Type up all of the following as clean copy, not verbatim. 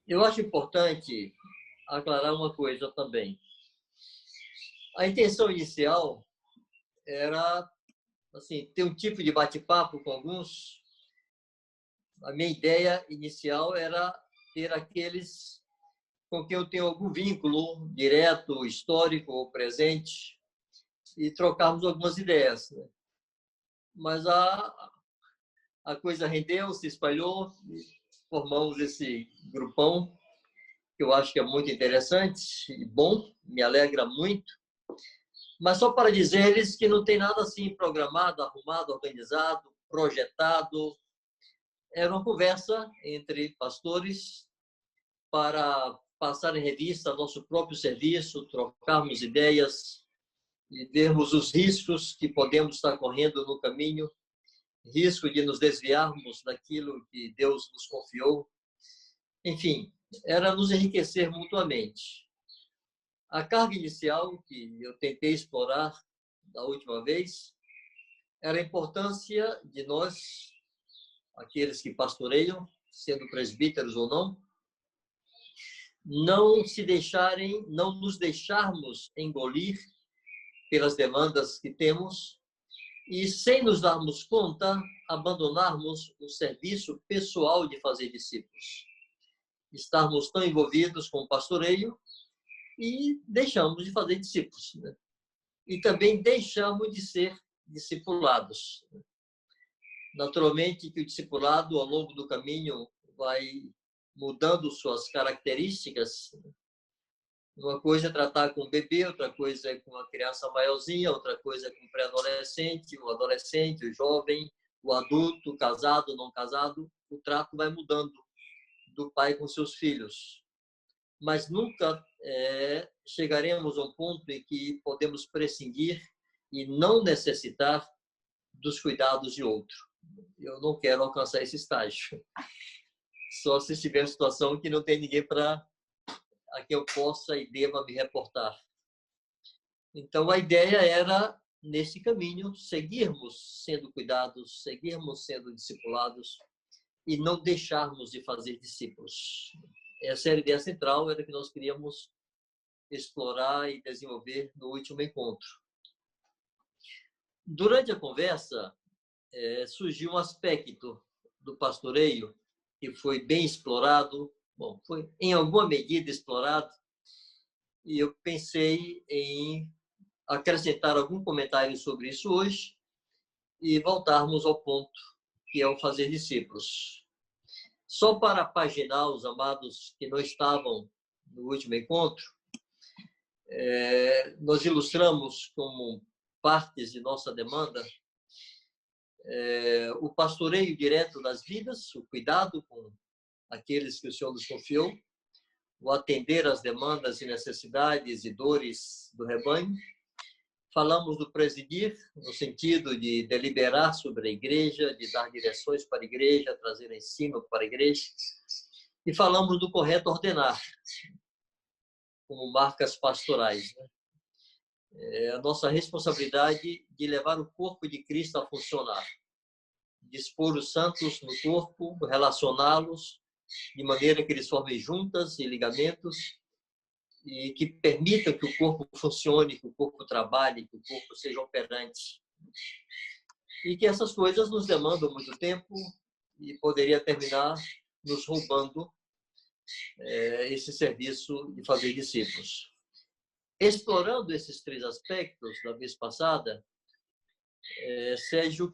Eu acho importante aclarar uma coisa também. A intenção inicial era assim, ter um tipo de bate-papo com alguns. A minha ideia inicial era ter aqueles com quem eu tenho algum vínculo direto, histórico ou presente, e trocarmos algumas ideias, né? Mas a coisa rendeu, se espalhou, e formamos esse grupão, que eu acho que é muito interessante e bom, me alegra muito. Mas só para dizer-lhes que não tem nada assim programado, arrumado, organizado, projetado. Era uma conversa entre pastores para passar em revista nosso próprio serviço, trocarmos ideias e vermos os riscos que podemos estar correndo no caminho, risco de nos desviarmos daquilo que Deus nos confiou. Enfim, era nos enriquecer mutuamente. A carga inicial que eu tentei explorar da última vez era a importância de nós, aqueles que pastoreiam, sendo presbíteros ou não se deixarem, não nos deixarmos engolir pelas demandas que temos e, sem nos darmos conta, abandonarmos o serviço pessoal de fazer discípulos. Estarmos tão envolvidos com o pastoreio e deixamos de fazer discípulos, né? E também deixamos de ser discipulados. Naturalmente que o discipulado, ao longo do caminho, vai mudando suas características. Uma coisa é tratar com um bebê, outra coisa é com uma criança maiorzinha, outra coisa é com um pré-adolescente, o adolescente, o jovem, o adulto, casado, não casado. O trato vai mudando do pai com seus filhos. Mas nunca chegaremos a um ponto em que podemos prescindir e não necessitar dos cuidados de outro. Eu não quero alcançar esse estágio. Só se estiver em situação que não tem ninguém a quem eu possa e deva me reportar. Então, a ideia era, nesse caminho, seguirmos sendo cuidados, seguirmos sendo discipulados e não deixarmos de fazer discípulos. Essa era a ideia central, era que nós queríamos explorar e desenvolver no último encontro. Durante a conversa, surgiu um aspecto do pastoreio que foi bem explorado, bom, foi em alguma medida explorado, e eu pensei em acrescentar algum comentário sobre isso hoje e voltarmos ao ponto que é o fazer discípulos. Só para paginar os amados que não estavam no último encontro, nós ilustramos como partes de nossa demanda o pastoreio direto das vidas, o cuidado com aqueles que o Senhor nos confiou, o atender às demandas e necessidades e dores do rebanho. Falamos do presidir, no sentido de deliberar sobre a igreja, de dar direções para a igreja, trazer ensino para a igreja. E falamos do correto ordenar, como marcas pastorais, né? A nossa responsabilidade de levar o corpo de Cristo a funcionar, dispor os santos no corpo, relacioná-los de maneira que eles formem juntas e ligamentos e que permitam que o corpo funcione, que o corpo trabalhe, que o corpo seja operante. E que essas coisas nos demandam muito tempo e poderia terminar nos roubando esse serviço de fazer discípulos. Explorando esses três aspectos da vez passada, Sérgio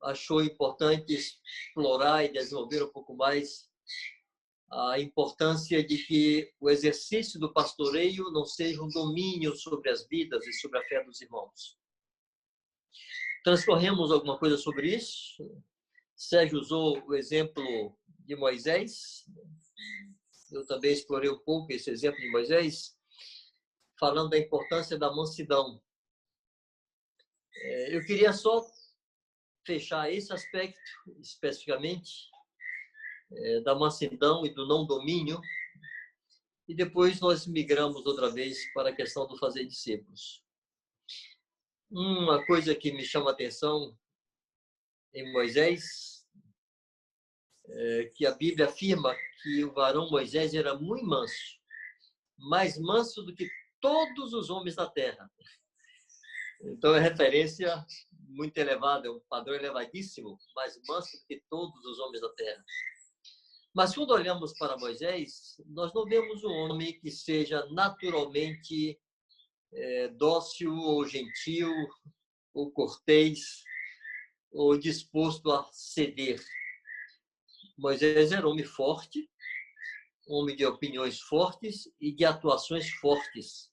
achou importante explorar e desenvolver um pouco mais a importância de que o exercício do pastoreio não seja um domínio sobre as vidas e sobre a fé dos irmãos. Transcorremos alguma coisa sobre isso. Sérgio usou o exemplo de Moisés. Eu também explorei um pouco esse exemplo de Moisés, falando da importância da mansidão. Eu queria só fechar esse aspecto, especificamente, da mansidão e do não domínio, e depois nós migramos outra vez para a questão do fazer discípulos. Uma coisa que me chama a atenção em Moisés que a Bíblia afirma que o varão Moisés era muito manso, mais manso do que todos os homens da terra. Então, é referência muito elevada, é um padrão elevadíssimo, mais manso do que todos os homens da terra. Mas quando olhamos para Moisés, nós não vemos um homem que seja naturalmente dócil ou gentil ou cortês ou disposto a ceder. Moisés era um homem forte, um homem de opiniões fortes e de atuações fortes.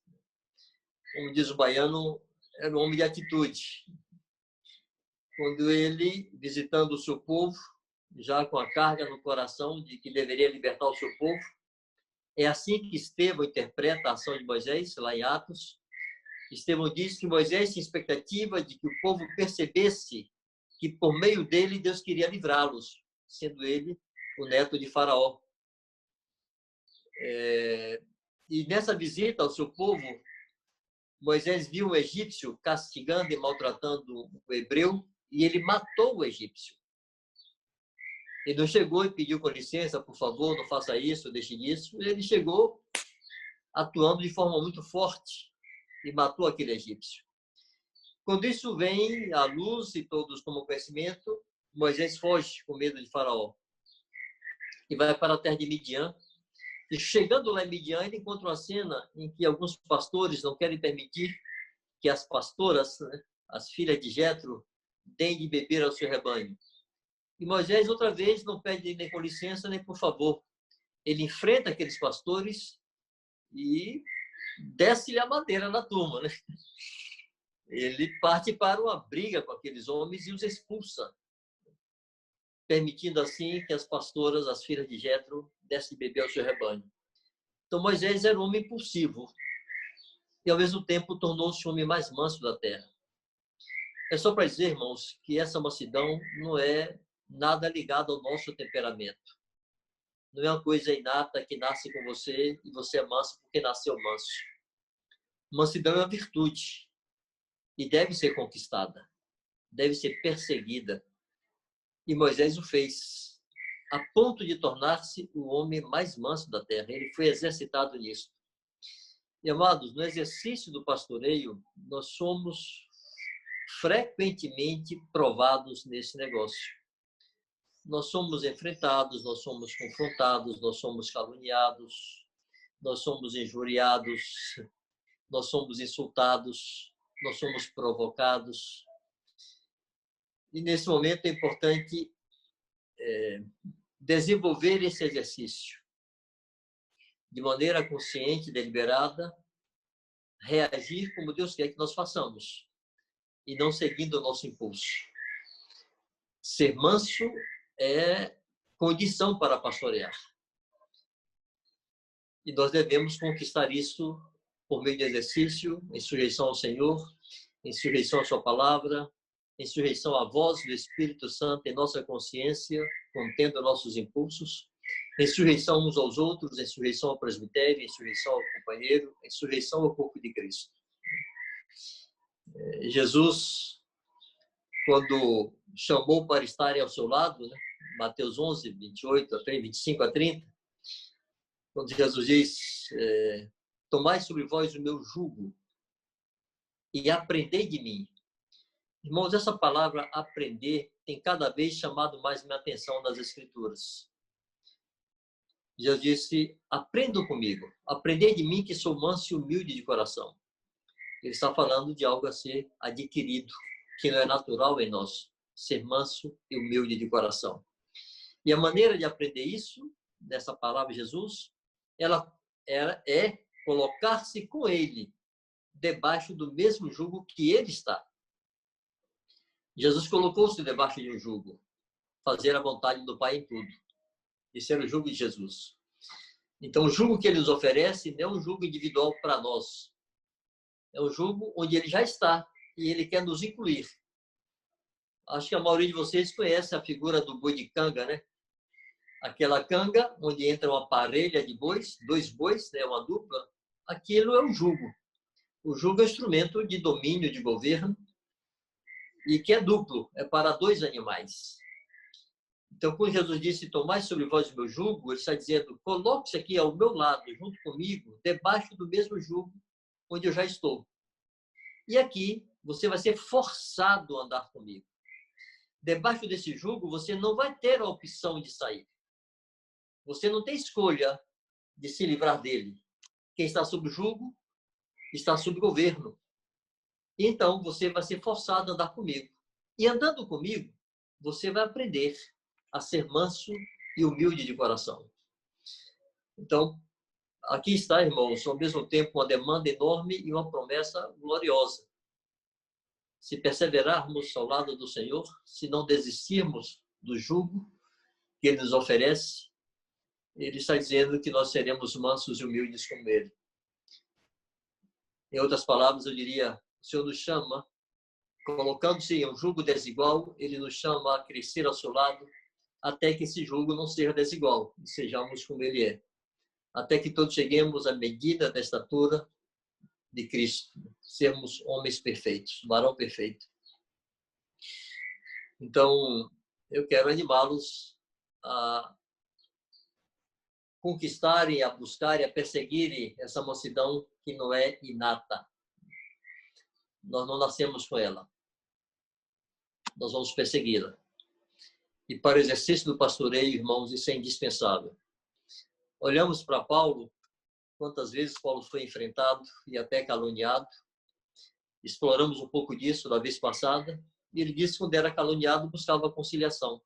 Como diz o baiano, era um homem de atitude. Quando ele, visitando o seu povo, já com a carga no coração de que deveria libertar o seu povo, é assim que Estevão interpreta a ação de Moisés, lá em Atos. Estevão diz que Moisés tinha expectativa de que o povo percebesse que, por meio dele, Deus queria livrá-los, sendo ele o neto de Faraó. E nessa visita ao seu povo, Moisés viu o egípcio castigando e maltratando o hebreu e ele matou o egípcio. Ele não chegou e pediu com licença, por favor, não faça isso, deixe isso. Ele chegou atuando de forma muito forte e matou aquele egípcio. Quando isso vem à luz e todos tomam conhecimento, Moisés foge com medo de Faraó e vai para a terra de Midian. E chegando lá em Midian, ele encontra uma cena em que alguns pastores não querem permitir que as pastoras, né, as filhas de Jetro, deem de beber ao seu rebanho. E Moisés, outra vez, não pede nem com licença, nem por favor. Ele enfrenta aqueles pastores e desce-lhe a madeira na turma, né? Ele parte para uma briga com aqueles homens e os expulsa, permitindo assim que as pastoras, as filhas de Jetro, dessem de beber ao seu rebanho. Então Moisés era um homem impulsivo e, ao mesmo tempo, tornou-se o homem mais manso da terra. É só para dizer, irmãos, que essa mansidão não é nada ligado ao nosso temperamento. Não é uma coisa inata que nasce com você e você é manso porque nasceu manso. Mansidão é uma virtude e deve ser conquistada, deve ser perseguida. E Moisés o fez, a ponto de tornar-se o homem mais manso da terra. Ele foi exercitado nisso. E, amados, no exercício do pastoreio, nós somos frequentemente provados nesse negócio. Nós somos enfrentados, nós somos confrontados, nós somos caluniados, nós somos injuriados, nós somos insultados, nós somos provocados. E nesse momento é importante desenvolver esse exercício de maneira consciente, deliberada, reagir como Deus quer que nós façamos e não seguindo o nosso impulso. Ser manso é condição para pastorear. E nós devemos conquistar isso por meio de exercício, em sujeição ao Senhor, em sujeição à sua palavra, em sujeição à voz do Espírito Santo em nossa consciência, contendo nossos impulsos, em sujeição uns aos outros, em sujeição ao presbitério, em sujeição ao companheiro, em sujeição ao corpo de Cristo. Jesus, quando chamou para estarem ao seu lado, né? Mateus 11, 28, 25 a 30, quando Jesus diz, tomai sobre vós o meu jugo e aprendei de mim. Irmãos, essa palavra aprender tem cada vez chamado mais minha atenção nas Escrituras. Jesus disse, aprendam comigo, aprendei de mim que sou manso e humilde de coração. Ele está falando de algo a ser adquirido, que não é natural em nós, ser manso e humilde de coração. E a maneira de aprender isso, dessa palavra de Jesus, ela é colocar-se com ele, debaixo do mesmo jugo que ele está. Jesus colocou-se debaixo de um jugo, fazer a vontade do Pai em tudo. Esse era o jugo de Jesus. Então, o jugo que ele nos oferece não é um jugo individual para nós. É um jugo onde ele já está e ele quer nos incluir. Acho que a maioria de vocês conhece a figura do boi de canga, né? Aquela canga onde entra uma parelha de bois, dois bois, né, uma dupla. Aquilo é o jugo. O jugo é um instrumento de domínio, de governo, e que é duplo, é para dois animais. Então, quando Jesus disse, tomai sobre vós o meu jugo, ele está dizendo, coloque-se aqui ao meu lado, junto comigo, debaixo do mesmo jugo onde eu já estou. E aqui, você vai ser forçado a andar comigo. Debaixo desse jugo, você não vai ter a opção de sair. Você não tem escolha de se livrar dele. Quem está sob jugo, está sob governo. Então, você vai ser forçado a andar comigo. E andando comigo, você vai aprender a ser manso e humilde de coração. Então, aqui está, irmãos, ao mesmo tempo uma demanda enorme e uma promessa gloriosa. Se perseverarmos ao lado do Senhor, se não desistirmos do jugo que Ele nos oferece, Ele está dizendo que nós seremos mansos e humildes como Ele. Em outras palavras, eu diria, o Senhor nos chama, colocando-se em um jugo desigual, Ele nos chama a crescer ao seu lado, até que esse jugo não seja desigual, e sejamos como Ele é. Até que todos cheguemos à medida da estatura de Cristo, sermos homens perfeitos, varão perfeito. Então, eu quero animá-los a conquistarem, a buscarem, a perseguirem essa mansidão que não é inata. Nós não nascemos com ela. Nós vamos persegui-la. E para o exercício do pastoreio, irmãos, isso é indispensável. Olhamos para Paulo, quantas vezes Paulo foi enfrentado e até caluniado. Exploramos um pouco disso da vez passada. E ele disse que quando era caluniado, buscava conciliação.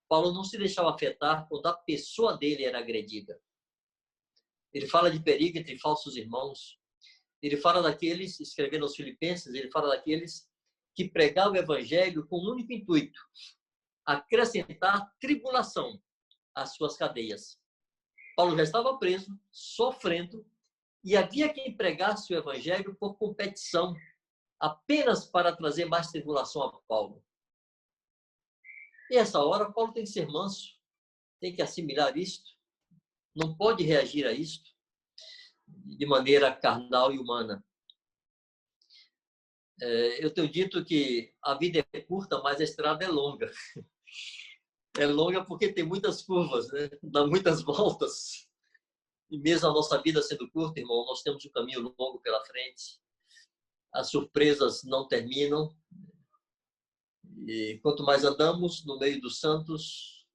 Paulo não se deixava afetar quando a pessoa dele era agredida. Ele fala de perigo entre falsos irmãos. Ele fala daqueles, escrevendo aos Filipenses, ele fala daqueles que pregavam o evangelho com um único intuito: acrescentar tribulação às suas cadeias. Paulo já estava preso, sofrendo, e havia quem pregasse o evangelho por competição, apenas para trazer mais tribulação a Paulo. E essa hora, Paulo tem que ser manso, tem que assimilar isto, não pode reagir a isto de maneira carnal e humana. Eu tenho dito que a vida é curta, mas a estrada é longa. É longa porque tem muitas curvas, né? Dá muitas voltas. E mesmo a nossa vida sendo curta, irmão, nós temos um caminho longo pela frente. As surpresas não terminam. E quanto mais andamos no meio dos santos,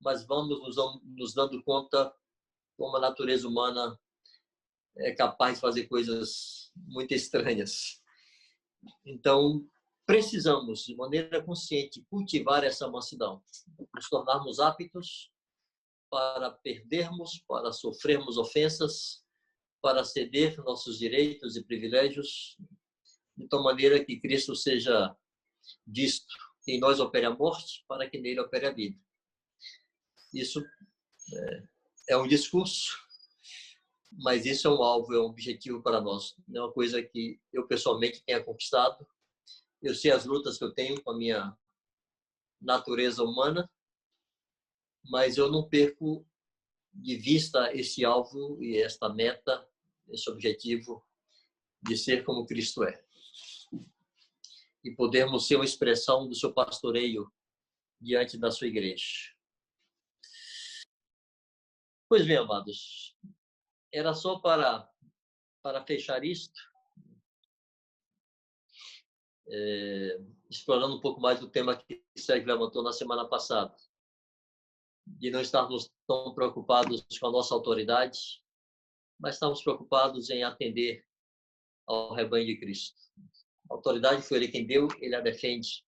mais vamos nos dando conta como a natureza humana é capaz de fazer coisas muito estranhas. Então, precisamos, de maneira consciente, cultivar essa mansidão, nos tornarmos aptos para perdermos, para sofrermos ofensas, para ceder nossos direitos e privilégios, de tal maneira que Cristo seja visto, que em nós opere a morte, para que nele opere a vida. Isso é um discurso, mas isso é um alvo, é um objetivo para nós. É uma coisa que eu pessoalmente tenha conquistado. Eu sei as lutas que eu tenho com a minha natureza humana, mas eu não perco de vista esse alvo e esta meta, esse objetivo de ser como Cristo é. E podermos ser uma expressão do seu pastoreio diante da sua igreja. Pois bem, amados, era só para fechar isto, explorando um pouco mais o tema que o Sérgio levantou na semana passada, de não estarmos tão preocupados com a nossa autoridade, mas estamos preocupados em atender ao rebanho de Cristo. A autoridade foi Ele quem deu, Ele a defende.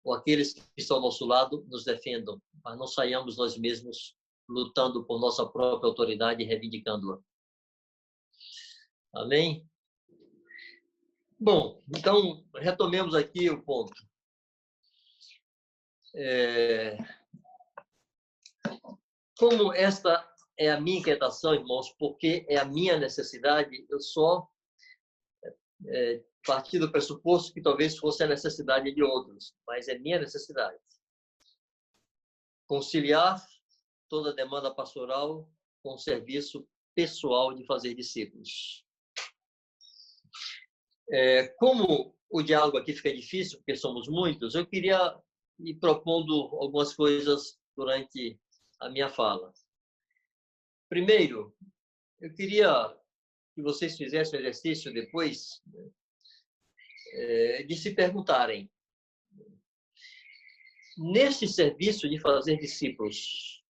Ou aqueles que estão ao nosso lado nos defendam, mas não saiamos nós mesmos lutando por nossa própria autoridade e reivindicando-a. Amém? Bom, então, retomemos aqui o ponto. Como esta é a minha inquietação, irmãos, porque é a minha necessidade, eu só parti do pressuposto que talvez fosse a necessidade de outros, mas é minha necessidade. Conciliar toda a demanda pastoral com o serviço pessoal de fazer discípulos. Como o diálogo aqui fica difícil, porque somos muitos, eu queria ir propondo algumas coisas durante a minha fala. Primeiro, eu queria que vocês fizessem o exercício depois de se perguntarem, nesse serviço de fazer discípulos,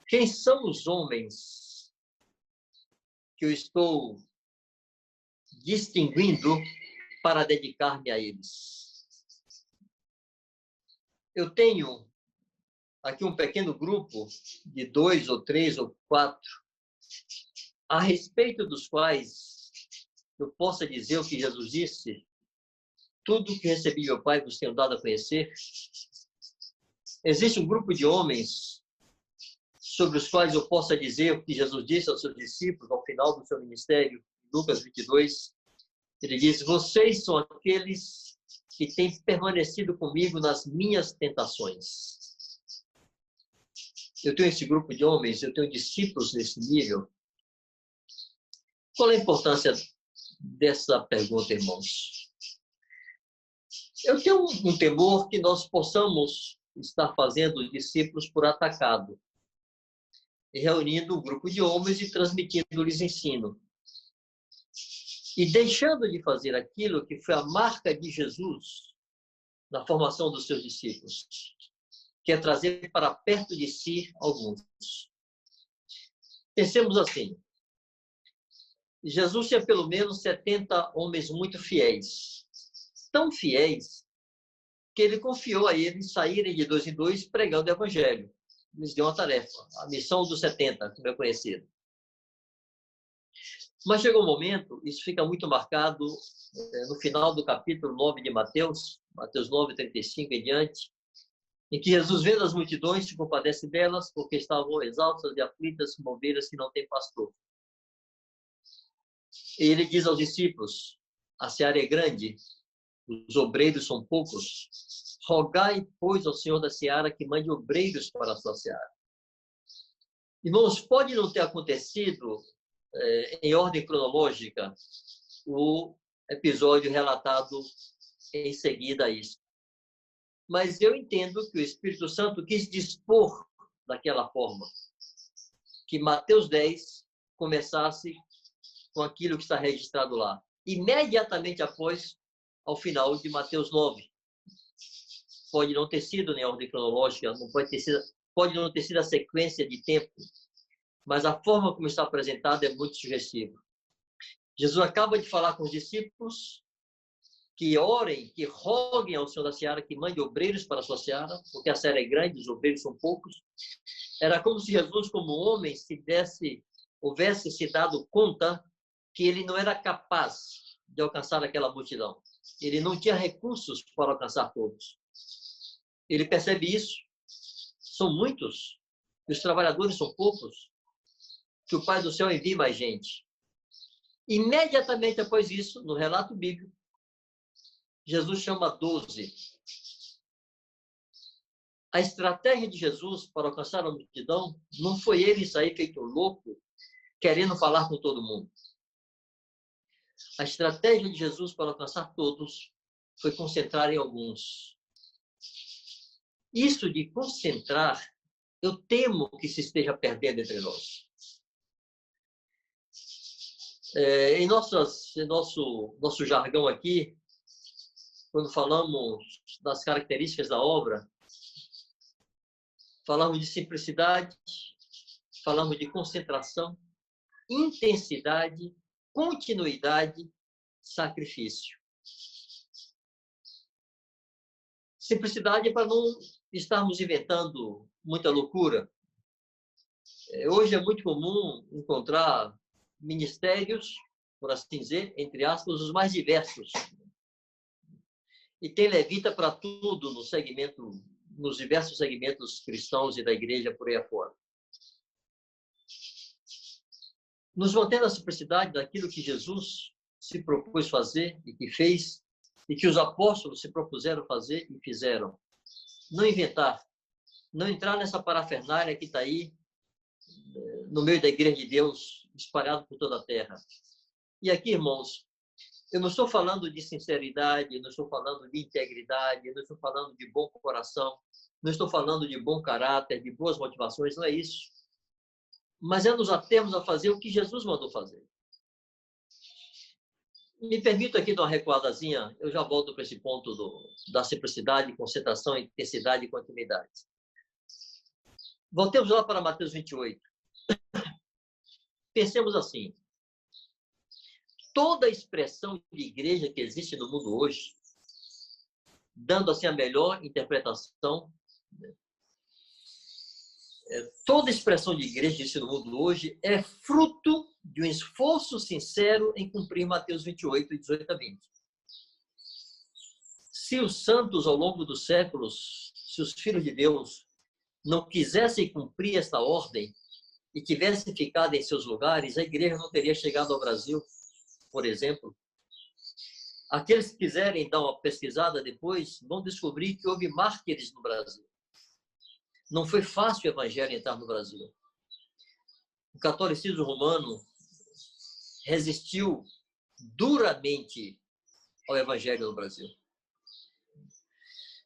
quem são os homens que eu estou distinguindo para dedicar-me a eles? Eu tenho aqui um pequeno grupo de 2 ou 3 ou 4, a respeito dos quais eu possa dizer o que Jesus disse: tudo que recebi do meu Pai vos tenho dado a conhecer. Existe um grupo de homens sobre os quais eu possa dizer o que Jesus disse aos seus discípulos ao final do seu ministério, Lucas 22. Ele diz: vocês são aqueles que têm permanecido comigo nas minhas tentações. Eu tenho esse grupo de homens, eu tenho discípulos nesse nível. Qual é a importância dessa pergunta, irmãos? Eu tenho um temor que nós possamos estar fazendo discípulos por atacado, e reunindo um grupo de homens e transmitindo-lhes ensino, e deixando de fazer aquilo que foi a marca de Jesus na formação dos seus discípulos, que é trazer para perto de si alguns. Pensemos assim: Jesus tinha pelo menos 70 homens muito fiéis, tão fiéis que ele confiou a eles saírem de 2 em 2 pregando o evangelho. Lhes deu uma tarefa, a missão dos 70, como é conhecido. Mas chegou um momento, isso fica muito marcado no final do capítulo 9 de Mateus, Mateus 9, 35 em diante, em que Jesus, vendo as multidões, se compadece delas, porque estavam exaustas e aflitas como ovelhas que não têm pastor. E ele diz aos discípulos: a seara é grande, os obreiros são poucos. Rogai, pois, ao Senhor da seara que mande obreiros para a sua seara. Irmãos, pode não ter acontecido em ordem cronológica o episódio relatado em seguida a isso. Mas eu entendo que o Espírito Santo quis dispor daquela forma, que Mateus 10 começasse com aquilo que está registrado lá, imediatamente após, ao final de Mateus 9. Pode não ter sido em ordem cronológica, pode não ter sido a sequência de tempo, mas a forma como está apresentada é muito sugestiva. Jesus acaba de falar com os discípulos que orem, que roguem ao Senhor da seara que mande obreiros para a sua seara, porque a seara é grande, os obreiros são poucos. Era como se Jesus, como homem, houvesse se dado conta que ele não era capaz de alcançar aquela multidão. Ele não tinha recursos para alcançar todos. Ele percebe isso. São muitos, e os trabalhadores são poucos, que o Pai do céu envie mais gente. Imediatamente após isso, no relato bíblico, Jesus chama 12. A estratégia de Jesus para alcançar a multidão não foi ele sair feito louco, querendo falar com todo mundo. A estratégia de Jesus para alcançar todos foi concentrar em alguns. Isso de concentrar, eu temo que se esteja perdendo entre nós. Em nosso jargão aqui, quando falamos das características da obra, falamos de simplicidade, falamos de concentração, intensidade, continuidade, sacrifício. Simplicidade é para não estarmos inventando muita loucura. Hoje é muito comum encontrar ministérios, por assim dizer, entre aspas, os mais diversos. E tem levita para tudo nos diversos segmentos cristãos e da igreja por aí afora. Nos mantendo a simplicidade daquilo que Jesus se propôs fazer e que fez, e que os apóstolos se propuseram fazer e fizeram. Não inventar, não entrar nessa parafernália que está aí no meio da igreja de Deus, espalhado por toda a terra. E aqui, irmãos, eu não estou falando de sinceridade, eu não estou falando de integridade, eu não estou falando de bom coração, Não estou falando de bom caráter, de boas motivações, não é isso. Mas é nos atermos a fazer o que Jesus mandou fazer. Me permito aqui dar uma recuadazinha, eu já volto para esse ponto da simplicidade, concentração, intensidade e continuidade. Voltemos lá para Mateus 28. Pensemos assim, toda a expressão de igreja que existe no mundo hoje, dando assim a melhor interpretação, toda expressão de igreja que existe no mundo hoje é fruto de um esforço sincero em cumprir Mateus 28, 18 a 20. Se os santos, ao longo dos séculos, se os filhos de Deus não quisessem cumprir esta ordem e tivessem ficado em seus lugares, a igreja não teria chegado ao Brasil, por exemplo. Aqueles que quiserem dar uma pesquisada depois vão descobrir que houve mártires no Brasil. Não foi fácil o evangelho entrar no Brasil. O catolicismo romano resistiu duramente ao evangelho no Brasil.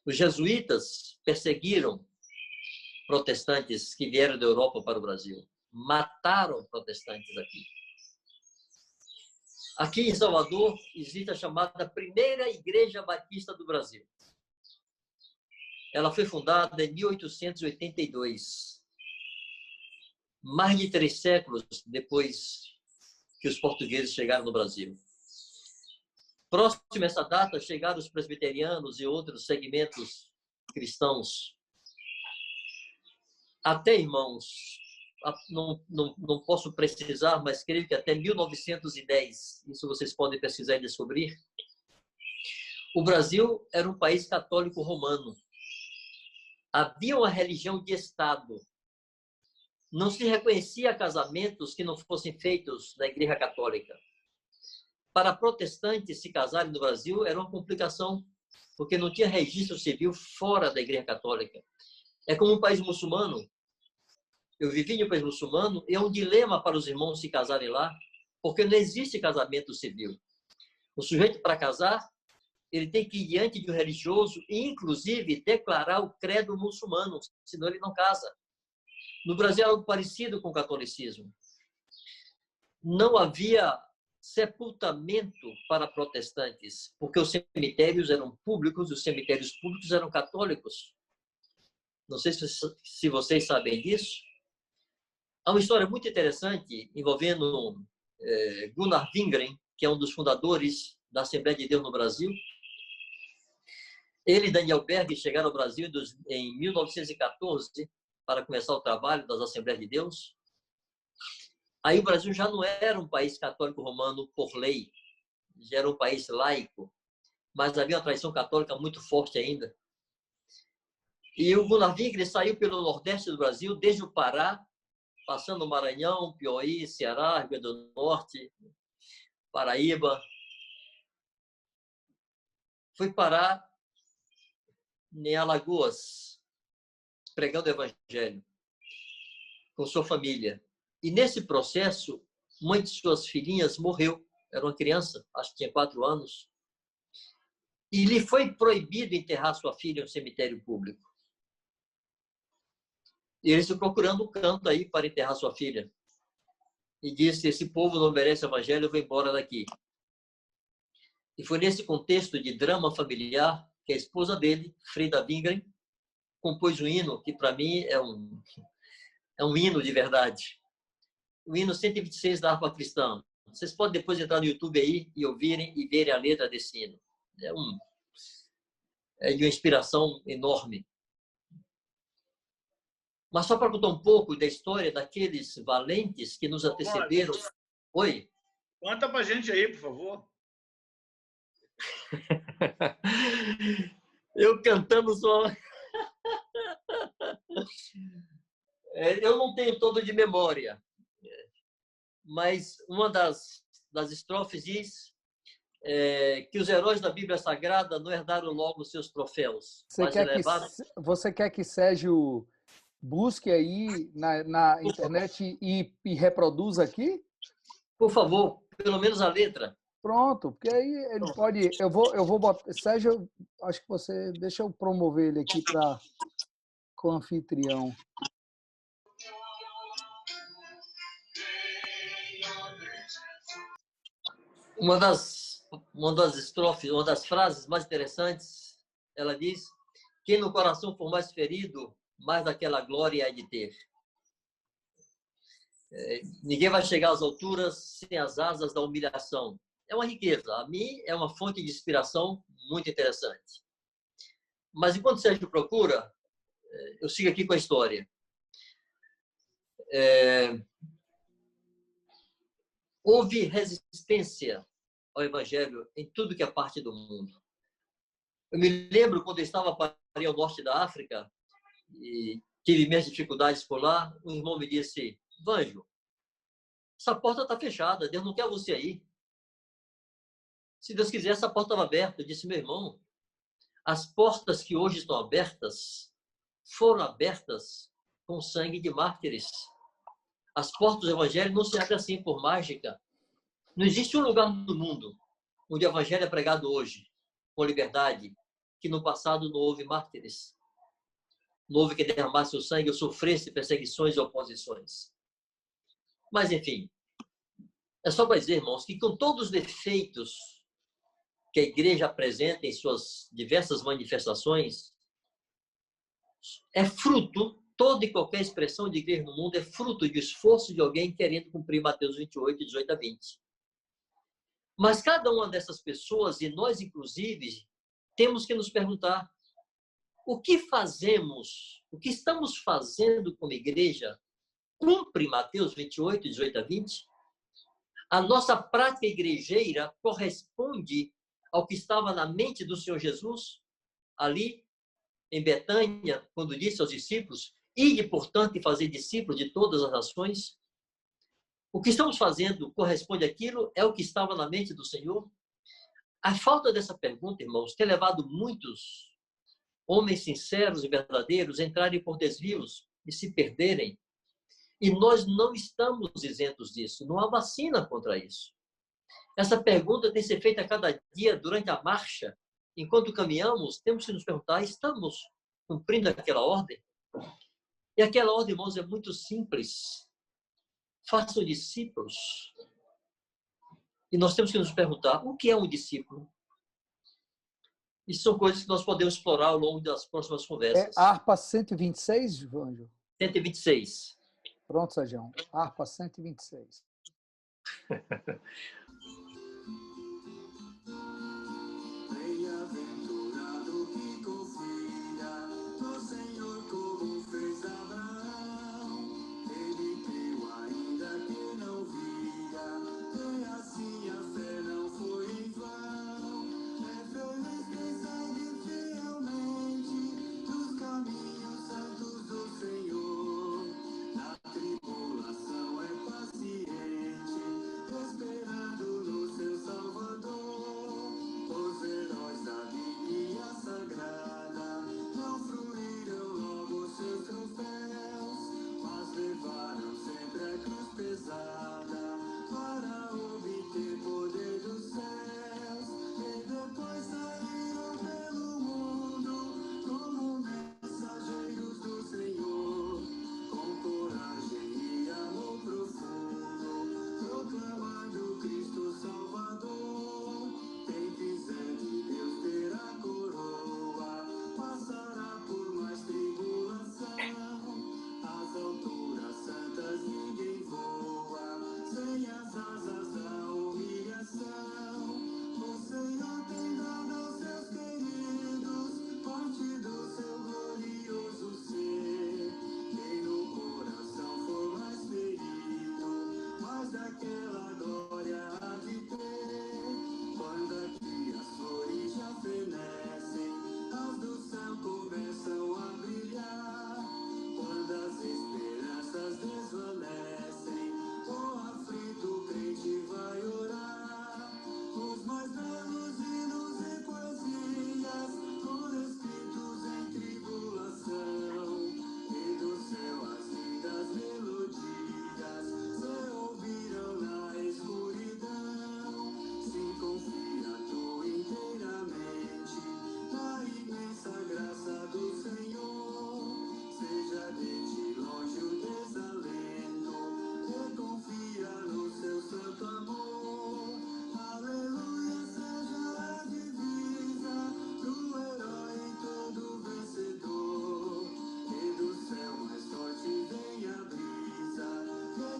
Os jesuítas perseguiram protestantes que vieram da Europa para o Brasil. Mataram protestantes aqui. Aqui em Salvador existe a chamada Primeira Igreja Batista do Brasil. Ela foi fundada em 1882. Mais de 3 séculos depois que os portugueses chegaram no Brasil. Próximo a essa data, chegaram os presbiterianos e outros segmentos cristãos. Até, irmãos, não posso precisar, mas creio que até 1910, isso vocês podem pesquisar e descobrir, o Brasil era um país católico romano. Havia uma religião de Estado. Não se reconhecia casamentos que não fossem feitos na Igreja Católica. Para protestantes se casarem no Brasil era uma complicação, porque não tinha registro civil fora da Igreja Católica. É como um país muçulmano. Eu vivi em um país muçulmano e é um dilema para os irmãos se casarem lá, porque não existe casamento civil. O sujeito, para casar, ele tem que ir diante de um religioso e, inclusive, declarar o credo muçulmano, senão ele não casa. No Brasil é algo parecido com o catolicismo. Não havia sepultamento para protestantes, porque os cemitérios eram públicos, os cemitérios públicos eram católicos. Não sei se vocês sabem disso. Há uma história muito interessante envolvendo Gunnar Wingren, que é um dos fundadores da Assembleia de Deus no Brasil. Ele e Daniel Berg chegaram ao Brasil em 1914 para começar o trabalho das Assembleias de Deus. Aí o Brasil já não era um país católico romano por lei, já era um país laico, mas havia uma tradição católica muito forte ainda. E o Gunnar Wingren saiu pelo nordeste do Brasil, desde o Pará, passando o Maranhão, Piauí, Ceará, Rio Grande do Norte, Paraíba. Foi parar em Alagoas, pregando o evangelho com sua família. E nesse processo, uma de suas filhinhas morreu. Era uma criança, acho que tinha 4 anos. E lhe foi proibido enterrar sua filha em um cemitério público. E ele se procurando um canto aí para enterrar sua filha. E disse, esse povo não merece o evangelho, eu vou embora daqui. E foi nesse contexto de drama familiar que a esposa dele, Frida Wingren, compôs um hino que para mim é um hino de verdade. O hino 126 da harpa cristã. Vocês podem depois entrar no YouTube aí e ouvirem e verem a letra desse hino. É de uma inspiração enorme. Mas só para contar um pouco da história daqueles valentes que nos antecederam. Oi? Conta para a gente aí, por favor. Eu cantando só. Eu não tenho todo de memória, mas uma das estrofes diz que os heróis da Bíblia Sagrada não herdaram logo seus troféus. Você quer que Sérgio busque aí na internet e reproduza aqui? Por favor, pelo menos a letra. Pronto, porque aí ele pode... Eu vou botar... Sérgio, acho que você... Deixa eu promover ele aqui para... co-anfitrião. Uma das estrofes, uma das frases mais interessantes, ela diz: quem no coração for mais ferido, mais daquela glória há de ter. Ninguém vai chegar às alturas sem as asas da humilhação. É uma riqueza. A mim é uma fonte de inspiração muito interessante. Mas enquanto Sérgio procura, eu sigo aqui com a história. Houve resistência ao Evangelho em tudo que é parte do mundo. Eu me lembro quando eu estava para o norte da África e tive minhas dificuldades por lá, um irmão me disse: Vanjo, essa porta está fechada, Deus não quer você aí. Se Deus quiser, essa porta estava aberta. Eu disse: meu irmão, as portas que hoje estão abertas foram abertas com sangue de mártires. As portas do Evangelho não se abrem assim por mágica. Não existe um lugar no mundo onde o Evangelho é pregado hoje, com liberdade, que no passado não houve mártires. Não houve que derramasse o sangue ou sofresse perseguições e oposições. Mas, enfim, é só para dizer, irmãos, que com todos os defeitos que a igreja apresenta em suas diversas manifestações, é fruto, toda e qualquer expressão de igreja no mundo é fruto do esforço de alguém querendo cumprir Mateus 28, 18 a 20. Mas cada uma dessas pessoas, e nós inclusive, temos que nos perguntar: o que fazemos, o que estamos fazendo como igreja, cumpre Mateus 28, 18 a 20? A nossa prática igrejeira corresponde ao que estava na mente do Senhor Jesus, ali em Betânia, quando disse aos discípulos: ide, portanto, e fazer discípulos de todas as nações? O que estamos fazendo corresponde àquilo? É o que estava na mente do Senhor? A falta dessa pergunta, irmãos, tem levado muitos homens sinceros e verdadeiros a entrarem por desvios e se perderem. E nós não estamos isentos disso. Não há vacina contra isso. Essa pergunta tem que ser feita a cada dia, durante a marcha. Enquanto caminhamos, temos que nos perguntar: estamos cumprindo aquela ordem? E aquela ordem, irmãos, é muito simples. Façam discípulos. E nós temos que nos perguntar: o que é um discípulo? Isso são coisas que nós podemos explorar ao longo das próximas conversas. É harpa 126, Vanjo? 126. Pronto, Sérgio. Harpa 126. Bem-aventurado que confia no Senhor como fez Abraão. Ele creu ainda que não via, e assim a fé não foi em vão. É feliz quem segue fielmente dos caminhos santos do Senhor. Na tribulação é paciente, esperando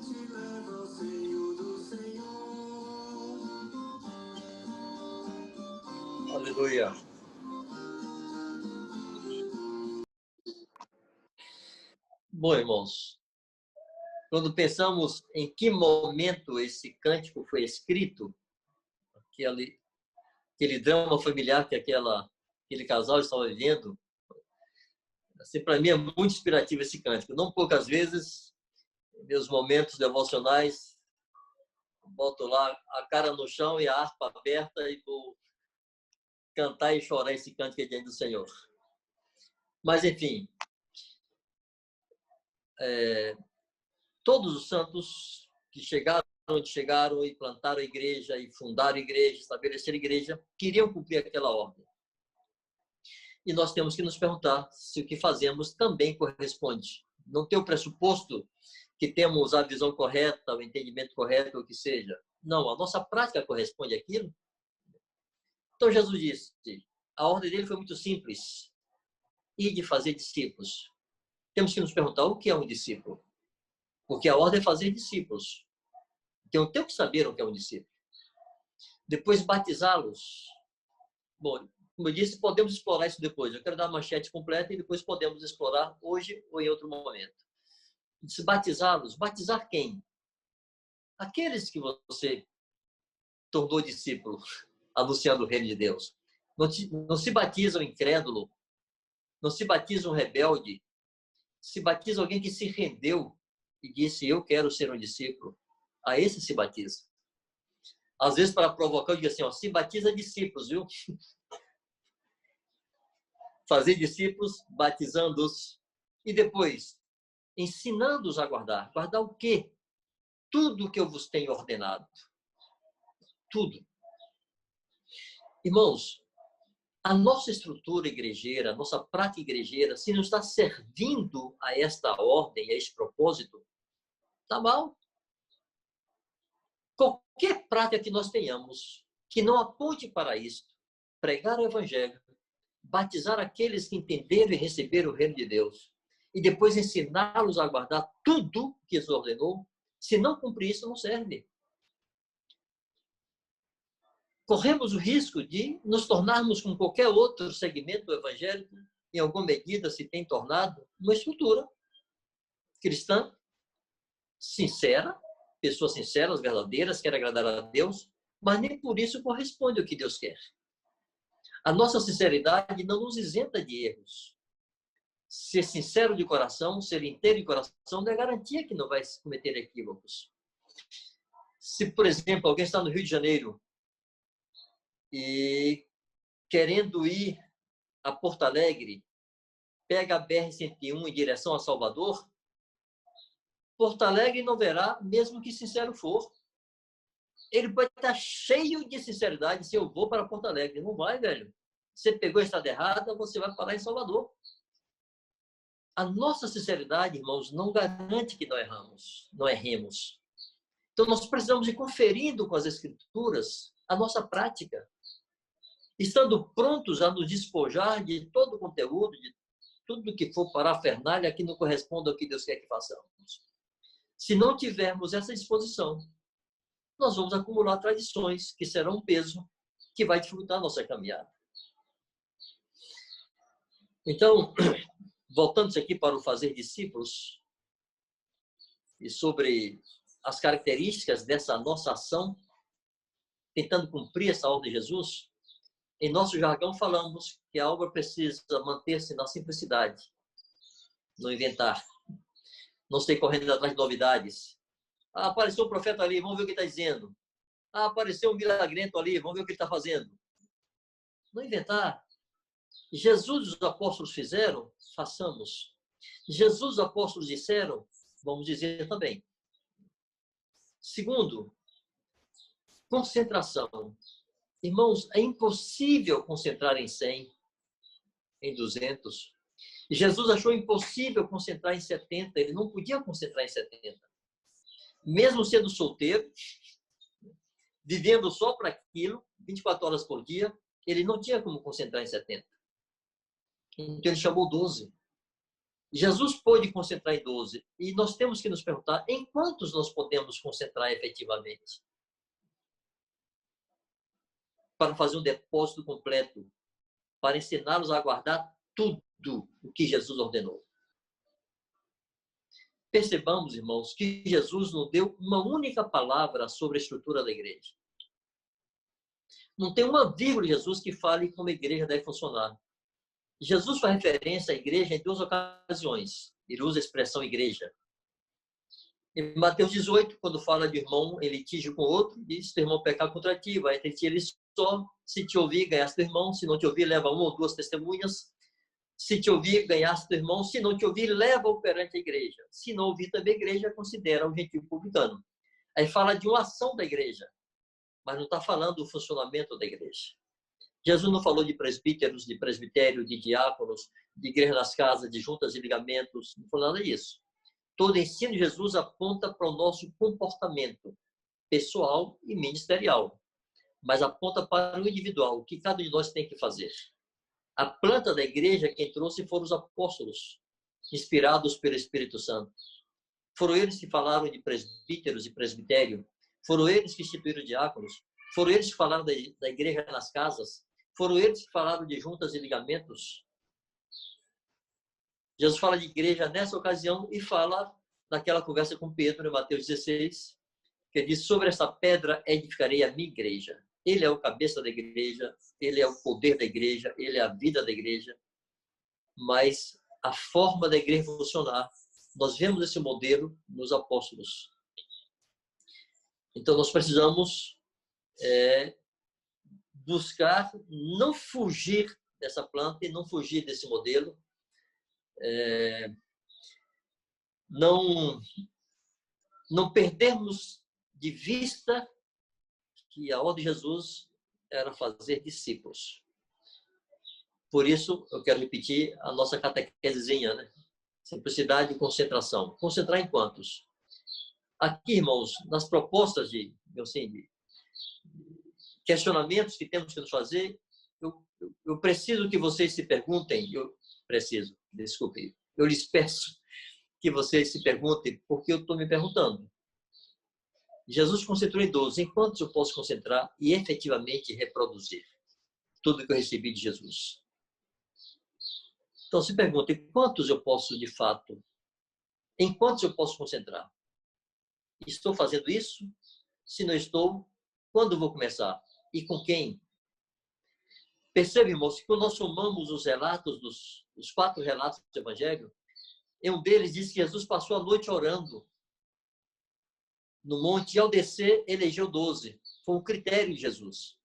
te leva ao seio do Senhor. Aleluia. Bom, irmãos, quando pensamos em que momento esse cântico foi escrito, aquele drama familiar que aquele casal estava vivendo, assim, para mim é muito inspirativo esse cântico. Não poucas vezes, em meus momentos devocionais, boto lá a cara no chão e a harpa aberta e vou cantar e chorar esse cântico diante do Senhor. Mas, enfim, todos os santos que chegaram onde chegaram e plantaram a igreja e fundaram a igreja, estabeleceram a igreja, queriam cumprir aquela ordem. E nós temos que nos perguntar se o que fazemos também corresponde. Não ter o pressuposto que temos a visão correta, o entendimento correto, o que seja. Não, a nossa prática corresponde àquilo. Então Jesus disse, a ordem dele foi muito simples, ir de fazer discípulos. Temos que nos perguntar o que é um discípulo. Porque a ordem é fazer discípulos. Então, temos que saber o que é um discípulo. Depois, batizá-los. Bom, como eu disse, podemos explorar isso depois. Eu quero dar a manchete completa e depois podemos explorar hoje ou em outro momento. Se batizá-los, batizar quem? Aqueles que você tornou discípulo, anunciando o reino de Deus. Não se batiza um incrédulo, não se batiza um rebelde, se batiza alguém que se rendeu e disse, eu quero ser um discípulo. A esse se batiza. Às vezes, para provocar, eu digo assim, ó, se batiza discípulos, viu? Fazer discípulos, batizando-os. E depois, ensinando-os a guardar. Guardar o quê? Tudo que eu vos tenho ordenado. Tudo. Irmãos, a nossa estrutura igrejeira, a nossa prática igrejeira, se não está servindo a esta ordem, a este propósito, está mal. Qualquer prática que nós tenhamos que não aponte para isto, pregar o evangelho, batizar aqueles que entenderam e receberam o reino de Deus, e depois ensiná-los a guardar tudo que Jesus ordenou, se não cumprir isso, não serve. Corremos o risco de nos tornarmos com qualquer outro segmento do evangelho, em alguma medida se tem tornado uma estrutura cristã sincera, pessoas sinceras, verdadeiras, querem agradar a Deus, mas nem por isso corresponde ao que Deus quer. A nossa sinceridade não nos isenta de erros. Ser sincero de coração, ser inteiro de coração, não é garantia que não vai cometer equívocos. Se, por exemplo, alguém está no Rio de Janeiro e querendo ir a Porto Alegre, pega a BR-101 em direção a Salvador, Porto Alegre não verá, mesmo que sincero for. Ele pode estar cheio de sinceridade se eu vou para Porto Alegre. Não vai, velho. Você pegou a estrada errada, você vai parar em Salvador. A nossa sinceridade, irmãos, não garante que não erremos. Então, nós precisamos ir conferindo com as Escrituras a nossa prática, estando prontos a nos despojar de todo o conteúdo, de tudo que for parafernália que não corresponda ao que Deus quer que façamos. Se não tivermos essa disposição, nós vamos acumular tradições que serão um peso que vai dificultar a nossa caminhada. Então, voltando aqui para o fazer discípulos e sobre as características dessa nossa ação, tentando cumprir essa ordem de Jesus, em nosso jargão falamos que a obra precisa manter-se na simplicidade, no inventar, não sei correndo atrás de novidades. Ah, apareceu um profeta ali, vamos ver o que está dizendo. Ah, apareceu um milagrento ali, vamos ver o que ele está fazendo. Não inventar. Jesus e os apóstolos fizeram, façamos. Jesus e os apóstolos disseram, vamos dizer também. Segundo, concentração. Irmãos, é impossível concentrar em 100, em 200. Jesus achou impossível concentrar em 70, ele não podia concentrar em 70. Mesmo sendo solteiro, vivendo só para aquilo, 24 horas por dia, ele não tinha como concentrar em 70. Então ele chamou 12. Jesus pôde concentrar em 12. E nós temos que nos perguntar em quantos nós podemos concentrar efetivamente para fazer um depósito completo, para ensiná-los a guardar tudo o que Jesus ordenou. Percebamos, irmãos, que Jesus não deu uma única palavra sobre a estrutura da igreja. Não tem uma vírgula de Jesus que fale como a igreja deve funcionar. Jesus faz referência à igreja em 2 ocasiões. Ele usa a expressão igreja. Em Mateus 18, quando fala de irmão em litígio com outro, diz: teu irmão pecar contra ti, vai ter ti ele só. Se te ouvir, ganhaste teu irmão. Se não te ouvir, leva 1 ou 2 testemunhas. Se te ouvir, ganhaste teu irmão. Se não te ouvir, leva-o perante a igreja. Se não ouvir também a igreja, considera um gentil publicano. Aí fala de uma ação da igreja, mas não está falando do funcionamento da igreja. Jesus não falou de presbíteros, de presbitério, de diáconos, de igreja nas casas, de juntas e ligamentos, não falou nada disso. Todo ensino de Jesus aponta para o nosso comportamento pessoal e ministerial, mas aponta para o individual, o que cada um de nós tem que fazer. A planta da igreja, quem trouxe foram os apóstolos, inspirados pelo Espírito Santo. Foram eles que falaram de presbíteros e presbitério, foram eles que instituíram diáconos, foram eles que falaram da igreja nas casas, foram eles que falaram de juntas e ligamentos. Jesus fala de igreja nessa ocasião e fala naquela conversa com Pedro, em Mateus 16, que ele diz: sobre essa pedra edificarei a minha igreja. Ele é o cabeça da igreja, ele é o poder da igreja, ele é a vida da igreja. Mas a forma da igreja funcionar, nós vemos esse modelo nos apóstolos. Então, nós precisamos buscar não fugir dessa planta e não fugir desse modelo. Não perdermos de vista que a ordem de Jesus era fazer discípulos. Por isso, eu quero repetir a nossa catequesezinha, né? Simplicidade e concentração. Concentrar em quantos? Aqui, irmãos, nas propostas de questionamentos que temos que nos fazer, eu preciso que vocês se perguntem, eu lhes peço que vocês se perguntem, porque eu estou me perguntando. Jesus concentrou em 12. Em quantos eu posso concentrar e efetivamente reproduzir tudo que eu recebi de Jesus? Então, se perguntem, quantos eu posso, de fato, em quantos eu posso concentrar? Estou fazendo isso? Se não estou, quando vou começar? E com quem? Percebe, irmãos, que quando nós somamos os relatos, os 4 relatos do Evangelho, em um deles diz que Jesus passou a noite orando no monte e, ao descer, elegeu 12. Foi um critério de Jesus.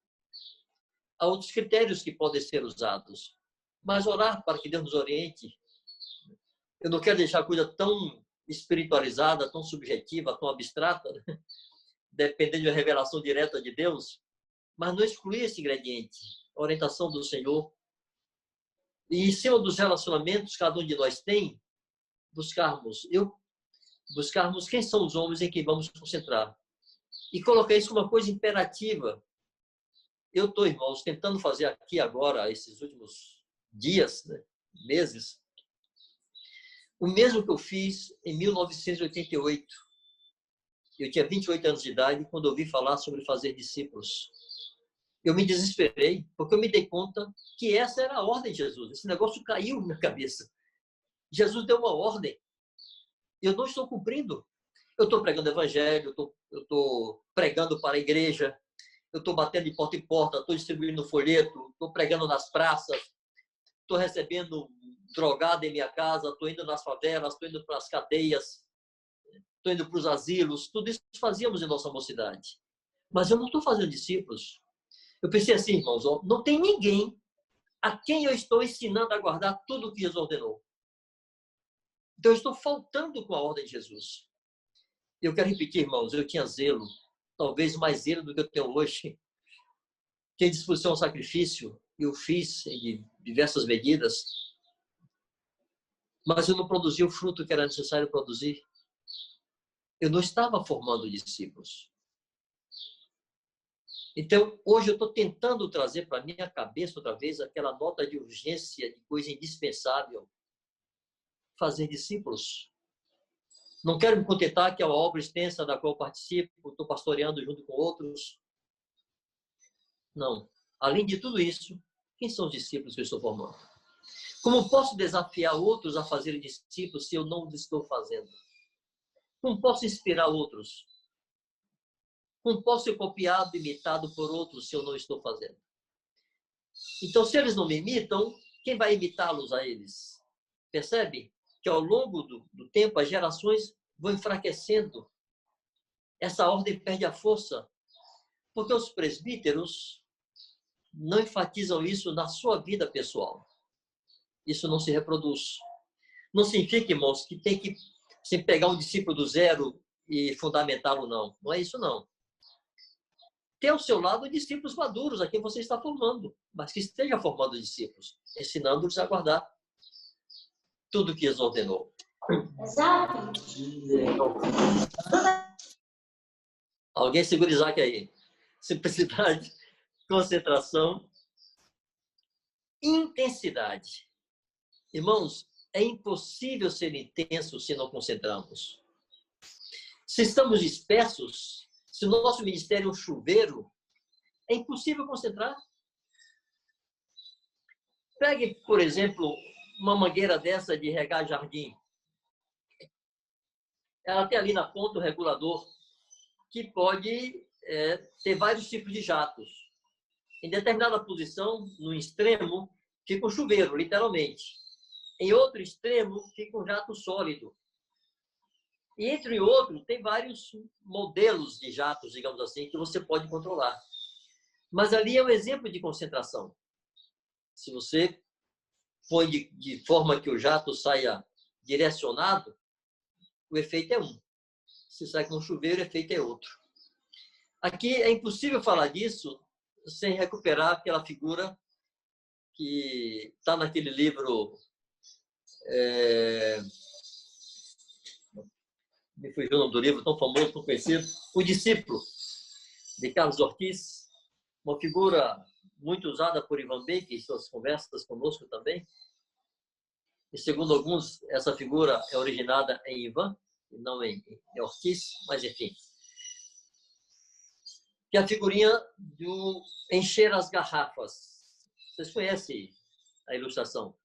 Há outros critérios que podem ser usados, mas orar para que Deus nos oriente. Eu não quero deixar a coisa tão espiritualizada, tão subjetiva, tão abstrata, né? Dependendo da revelação direta de Deus, mas não excluir esse ingrediente, a orientação do Senhor. E em cima dos relacionamentos que cada um de nós tem, buscarmos quem são os homens em quem vamos concentrar. E colocar isso como uma coisa imperativa. Eu estou, irmãos, tentando fazer aqui agora, esses últimos dias, né, meses, o mesmo que eu fiz em 1988. Eu tinha 28 anos de idade quando ouvi falar sobre fazer discípulos. Eu me desesperei, porque eu me dei conta que essa era a ordem de Jesus. Esse negócio caiu na minha cabeça. Jesus deu uma ordem. Eu não estou cumprindo. Eu estou pregando o evangelho, eu estou pregando para a igreja, eu estou batendo de porta em porta, estou distribuindo folheto, estou pregando nas praças, estou recebendo drogado em minha casa, estou indo nas favelas, estou indo para as cadeias, estou indo para os asilos. Tudo isso fazíamos em nossa mocidade. Mas eu não estou fazendo discípulos. Eu pensei assim, irmãos, não tem ninguém a quem eu estou ensinando a guardar tudo o que Jesus ordenou. Então, eu estou faltando com a ordem de Jesus. Eu quero repetir, irmãos, eu tinha zelo, talvez mais zelo do que eu tenho hoje. Tinha disposição ao sacrifício, eu fiz em diversas medidas, mas eu não produzi o fruto que era necessário produzir. Eu não estava formando discípulos. Então, hoje eu estou tentando trazer para a minha cabeça outra vez aquela nota de urgência, de coisa indispensável. fazer discípulos. Não quero me contentar que é uma obra extensa da qual participo, estou pastoreando junto com outros. Não. Além de tudo isso, quem são os discípulos que eu estou formando? Como posso desafiar outros a fazerem discípulos se eu não os estou fazendo? Como posso inspirar outros? Como posso ser copiado, imitado por outros se eu não estou fazendo? Então, se eles não me imitam, quem vai imitá-los a eles? Percebe que ao longo do tempo as gerações vão enfraquecendo. Essa ordem perde a força, porque os presbíteros não enfatizam isso na sua vida pessoal. Isso não se reproduz. Não significa, irmãos, que tem que assim, pegar um discípulo do zero e fundamentá-lo, não. Não é isso, não. Tem ao seu lado discípulos maduros a quem você está formando, mas que esteja formando discípulos, ensinando-os a guardar tudo o que eles ordenou. Exato. Alguém segura Isaac aí. Simplicidade, concentração, intensidade. Irmãos, é impossível ser intenso se não concentrarmos. Se estamos dispersos, se o nosso ministério é um chuveiro, é impossível concentrar. Pegue, por exemplo, uma mangueira dessa de regar jardim. Ela tem ali na ponta o regulador, que pode ter vários tipos de jatos. Em determinada posição, no extremo, fica um chuveiro, literalmente. Em outro extremo, fica um jato sólido. E entre outros, tem vários modelos de jatos, digamos assim, que você pode controlar. Mas ali é um exemplo de concentração. Se você põe de forma que o jato saia direcionado, o efeito é um. Se sai com um chuveiro, o efeito é outro. Aqui é impossível falar disso sem recuperar aquela figura que está naquele livro... me fugiu o nome do livro, tão famoso, tão conhecido, O Discípulo, de Carlos Ortiz, uma figura muito usada por Ivan Baker em suas conversas conosco também. E segundo alguns, essa figura é originada em Ivan, e não em Ortiz, mas enfim. Que é a figurinha do encher as garrafas. Vocês conhecem a ilustração?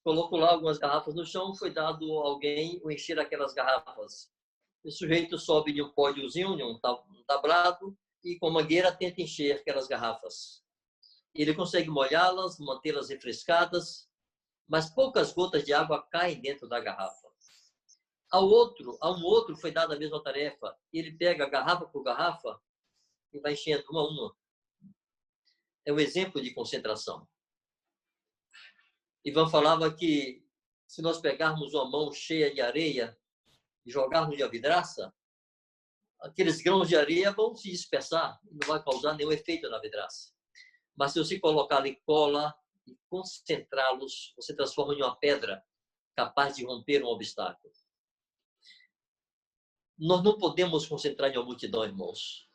Colocou lá algumas garrafas no chão, foi dado a alguém o encher aquelas garrafas. O sujeito sobe de um pódiozinho, de um tablado, e com a mangueira tenta encher aquelas garrafas. Ele consegue molhá-las, mantê-las refrescadas, mas poucas gotas de água caem dentro da garrafa. A um outro foi dada a mesma tarefa. Ele pega garrafa por garrafa e vai enchendo uma a uma. É um exemplo de concentração. Ivan falava que se nós pegarmos uma mão cheia de areia e jogarmos de vidraça, aqueles grãos de areia vão se dispersar e não vai causar nenhum efeito na vidraça. Mas se você colocar em cola e concentrá-los, você transforma em uma pedra capaz de romper um obstáculo. Nós não podemos concentrar em uma multidão, irmãos,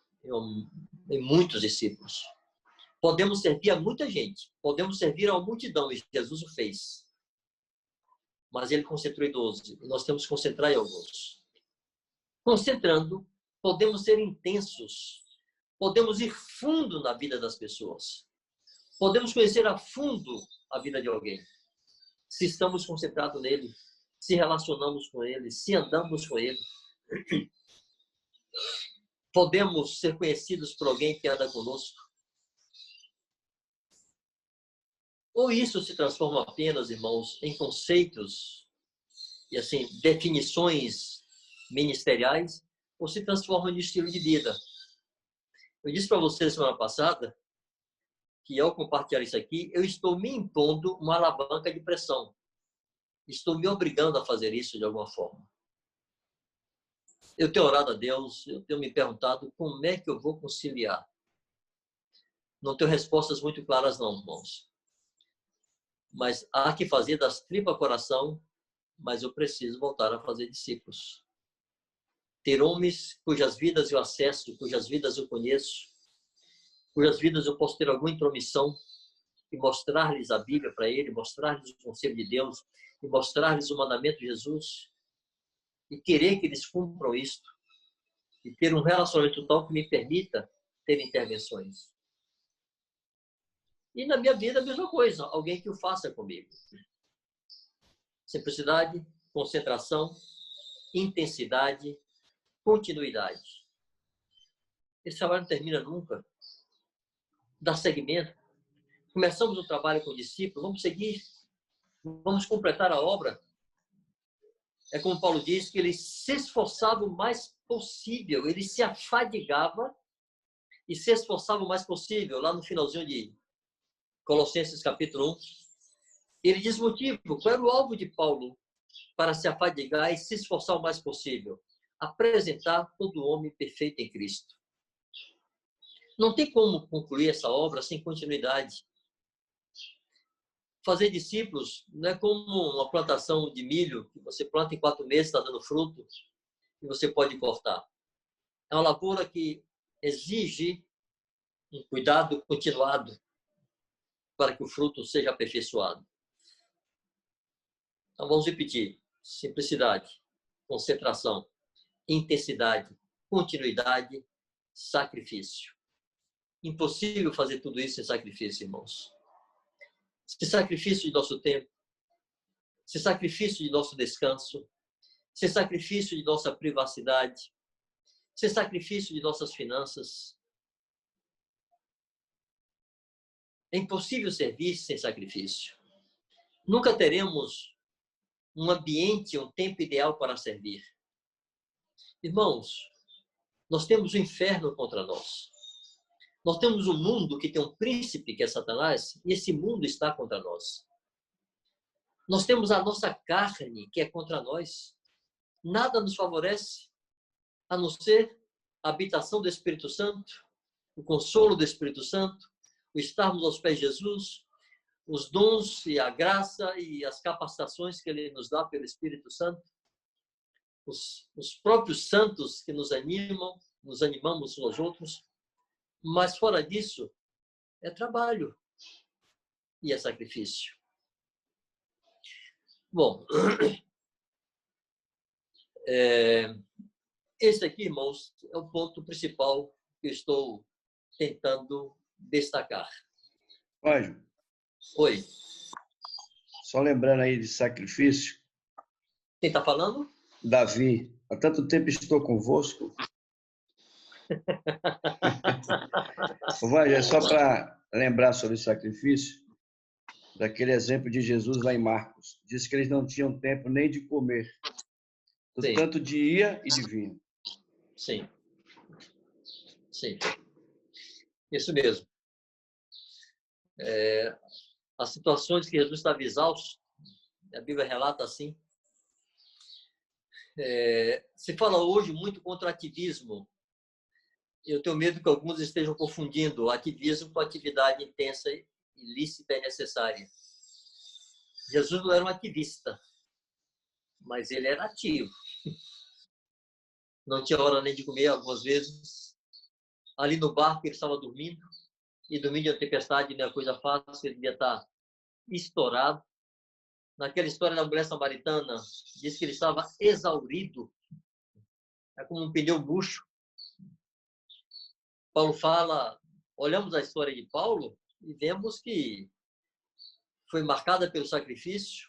em muitos discípulos. Podemos servir a muita gente, podemos servir a uma multidão, e Jesus o fez. Mas ele concentrou em 12, e nós temos que concentrar em alguns. Concentrando, podemos ser intensos, podemos ir fundo na vida das pessoas, podemos conhecer a fundo a vida de alguém, se estamos concentrados nele, se relacionamos com ele, se andamos com ele. Podemos ser conhecidos por alguém que anda conosco. Ou isso se transforma apenas, irmãos, em conceitos e assim definições ministeriais, ou se transforma em estilo de vida. Eu disse para vocês semana passada que ao compartilhar isso aqui, eu estou me impondo uma alavanca de pressão. Estou me obrigando a fazer isso de alguma forma. Eu tenho orado a Deus, eu tenho me perguntado como é que eu vou conciliar. Não tenho respostas muito claras não, irmãos. Mas há que fazer das tripas coração, mas eu preciso voltar a fazer discípulos. Ter homens cujas vidas eu acesso, cujas vidas eu conheço, cujas vidas eu posso ter alguma intromissão e mostrar-lhes a Bíblia para ele, mostrar-lhes o conselho de Deus e mostrar-lhes o mandamento de Jesus e querer que eles cumpram isto e ter um relacionamento tal que me permita ter intervenções. E na minha vida a mesma coisa, alguém que o faça comigo. Simplicidade, concentração, intensidade, continuidade. Esse trabalho não termina nunca. Dá seguimento. Começamos o trabalho com o discípulo, vamos seguir, vamos completar a obra. É como Paulo diz, que ele se esforçava o mais possível, ele se afadigava e se esforçava o mais possível. Lá no finalzinho de Colossenses capítulo 1, ele diz motivo, qual era o alvo de Paulo para se afadigar e se esforçar o mais possível? Apresentar todo homem perfeito em Cristo. Não tem como concluir essa obra sem continuidade. Fazer discípulos não é como uma plantação de milho, que você planta em 4 meses, está dando fruto, e você pode cortar. É uma lavoura que exige um cuidado continuado para que o fruto seja aperfeiçoado. Então, vamos repetir. Simplicidade, concentração, intensidade, continuidade, sacrifício. Impossível fazer tudo isso sem sacrifício, irmãos. Sem sacrifício de nosso tempo, sem sacrifício de nosso descanso, sem sacrifício de nossa privacidade, sem sacrifício de nossas finanças. É impossível servir sem sacrifício. Nunca teremos um ambiente, um tempo ideal para servir. Irmãos, nós temos o inferno contra nós. Nós temos um mundo que tem um príncipe, que é Satanás, e esse mundo está contra nós. Nós temos a nossa carne, que é contra nós. Nada nos favorece, a não ser a habitação do Espírito Santo, o consolo do Espírito Santo, o estarmos aos pés de Jesus, os dons e a graça e as capacitações que Ele nos dá pelo Espírito Santo, os próprios santos que nos animam, nos animamos uns aos outros. Mas fora disso, é trabalho e é sacrifício. Bom, esse aqui, irmãos, é o ponto principal que eu estou tentando destacar. Cláudio, Oi, só lembrando aí de sacrifício, quem está falando? Davi, há tanto tempo estou convosco. Vai, é só para lembrar sobre sacrifício, daquele exemplo de Jesus lá em Marcos. Diz que eles não tinham tempo nem de comer, do Sim. tanto de ia e de vinha. Sim. Sim. Isso mesmo. As situações que Jesus estava exausto, a Bíblia relata assim. Se fala hoje muito contra o ativismo. Eu tenho medo que alguns estejam confundindo o ativismo com atividade intensa, ilícita e necessária. Jesus não era um ativista, mas ele era ativo. Não tinha hora nem de comer algumas vezes. Ali no barco ele estava dormindo, e dormir de uma tempestade não é coisa fácil, ele devia estar estourado. Naquela história da mulher samaritana, diz que ele estava exaurido, é como um pneu murcho. Paulo fala, olhamos a história de Paulo e vemos que foi marcada pelo sacrifício,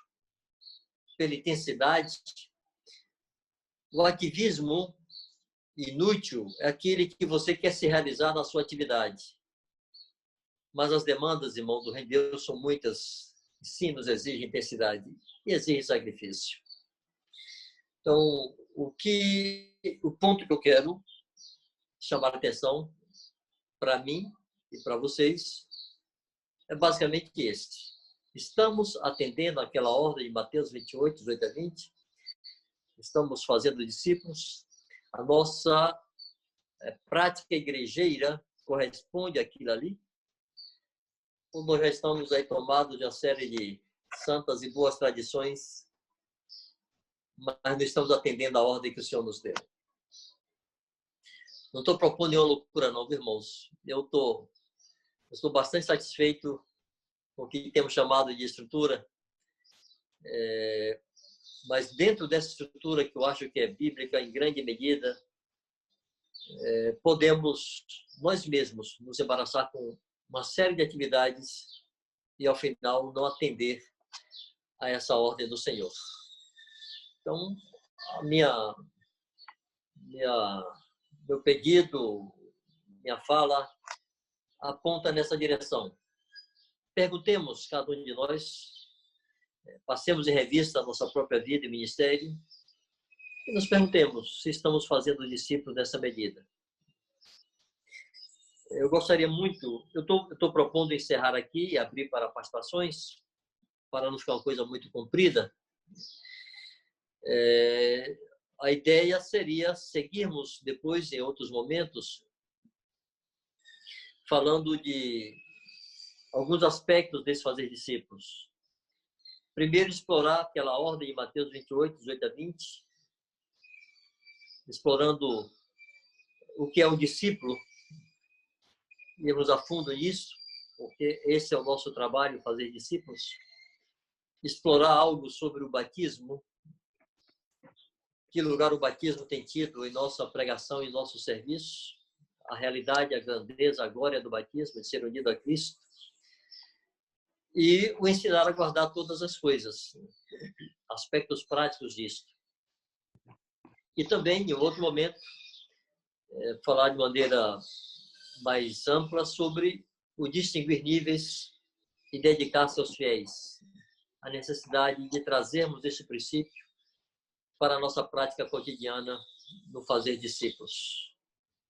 pela intensidade. O ativismo inútil é aquele que você quer se realizar na sua atividade. Mas as demandas, irmão, do reino de Deus são muitas. Sim, nos exige intensidade e exige sacrifício. Então, o ponto que eu quero chamar a atenção para mim e para vocês é basicamente este. Estamos atendendo aquela ordem de Mateus 28, 18 a 20. Estamos fazendo discípulos. A nossa prática igrejeira corresponde àquilo ali. Ou nós já estamos aí tomados de uma série de santas e boas tradições, mas não estamos atendendo a ordem que o Senhor nos deu. Não estou propondo nenhuma loucura, não, irmãos. Eu estou bastante satisfeito com o que temos chamado de estrutura. Mas dentro dessa estrutura que eu acho que é bíblica, em grande medida, podemos nós mesmos nos embaraçar com uma série de atividades e, ao final, não atender a essa ordem do Senhor. Então, meu pedido, minha fala, aponta nessa direção. Perguntemos, cada um de nós, passemos em revista a nossa própria vida e ministério e nos perguntemos se estamos fazendo discípulos nessa medida. Eu gostaria muito, eu estou propondo encerrar aqui e abrir para participações, para não ficar uma coisa muito comprida. A ideia seria seguirmos depois, em outros momentos, falando de alguns aspectos desse fazer discípulos. Primeiro, explorar aquela ordem de Mateus 28, 18 a 20, explorando o que é um discípulo, irmos a fundo nisso, porque esse é o nosso trabalho, fazer discípulos. Explorar algo sobre o batismo, que lugar o batismo tem tido em nossa pregação e nosso serviço, a realidade, a grandeza, a glória do batismo, de ser unido a Cristo, e o ensinar a guardar todas as coisas, aspectos práticos disso. E também, em outro momento, falar de maneira mais ampla sobre o distinguir níveis e dedicar-se aos fiéis, a necessidade de trazermos esse princípio para a nossa prática cotidiana no fazer discípulos.